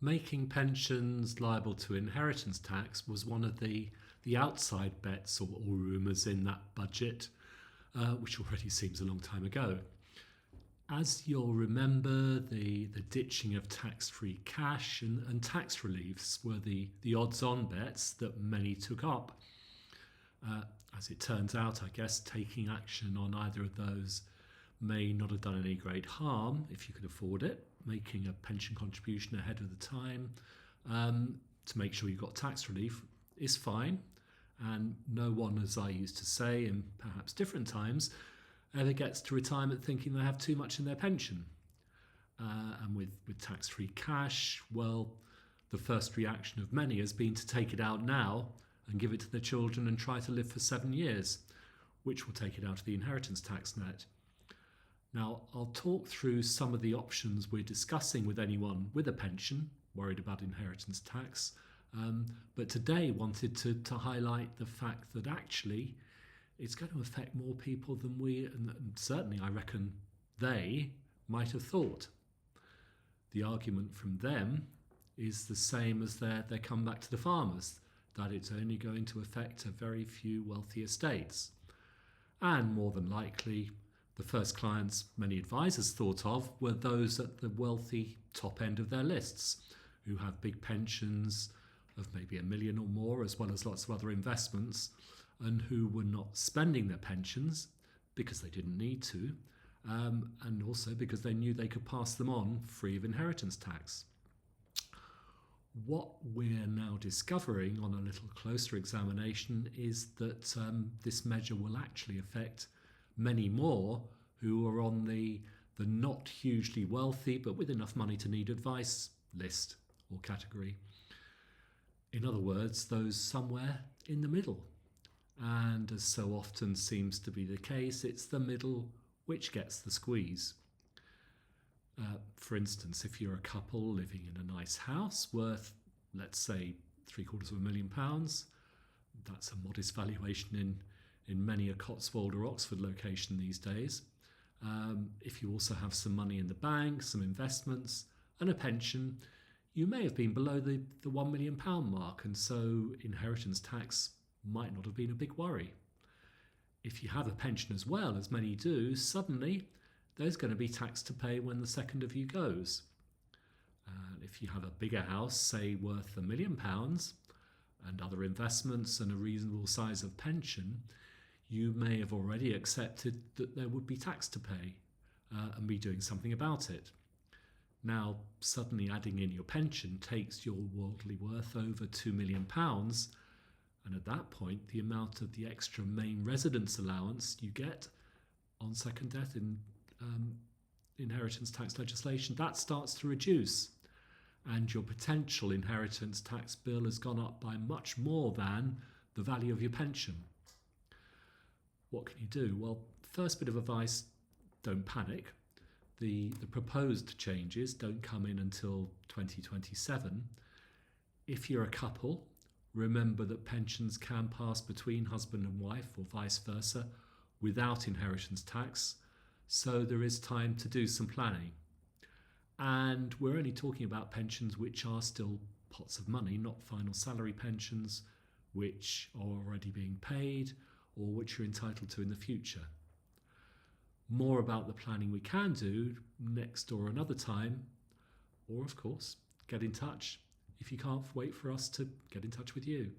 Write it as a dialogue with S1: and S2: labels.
S1: Making pensions liable to inheritance tax was one of the outside bets or rumours in that budget, which already seems a long time ago. As you'll remember, the ditching of tax-free cash and tax reliefs were the odds-on bets that many took up. As it turns out, I guess taking action on either of those may not have done any great harm if you could afford it. Making a pension contribution ahead of the time to make sure you got tax relief is fine, and no one, as I used to say in perhaps different times, ever gets to retirement thinking they have too much in their pension. And with tax-free cash, well, the first reaction of many has been to take it out now and give it to their children and try to live for 7 years, which will take it out of the inheritance tax net. Now, I'll talk through some of the options we're discussing with anyone with a pension worried about inheritance tax, but today wanted to highlight the fact that actually it's going to affect more people than we, and certainly I reckon they, might have thought. The argument from them is the same as their comeback to the farmers, that it's only going to affect a very few wealthy estates. And more than likely, the first clients many advisors thought of were those at the wealthy top end of their lists, who have big pensions of maybe $1 million or more, as well as lots of other investments, and who were not spending their pensions because they didn't need to, and also because they knew they could pass them on free of inheritance tax. What we're now discovering on a little closer examination is that this measure will actually affect many more who are on the not hugely wealthy but with enough money to need advice list or category. In other words, those somewhere in the middle. And as so often seems to be the case, it's the middle which gets the squeeze. For instance, if you're a couple living in a nice house worth, let's say, £750,000, that's a modest valuation in many a Cotswold or Oxford location these days. If you also have some money in the bank, some investments and a pension, you may have been below the £1 million mark, and so inheritance tax might not have been a big worry. If you have a pension as well, as many do, suddenly there's going to be tax to pay when the second of you goes. If you have a bigger house, say worth £1 million, and other investments and a reasonable size of pension, you may have already accepted that there would be tax to pay and be doing something about it. Now, suddenly adding in your pension takes your worldly worth over £2 million, and at that point, the amount of the extra main residence allowance you get on second death in inheritance tax legislation, that starts to reduce. And your potential inheritance tax bill has gone up by much more than the value of your pension. What can you do? Well, first bit of advice, don't panic. The proposed changes don't come in until 2027. If you're a couple, remember that pensions can pass between husband and wife or vice versa without inheritance tax, so there is time to do some planning. And we're only talking about pensions which are still pots of money, not final salary pensions which are already being paid or which you're entitled to in the future. More about the planning we can do next or another time, or of course, get in touch if you can't wait for us to get in touch with you.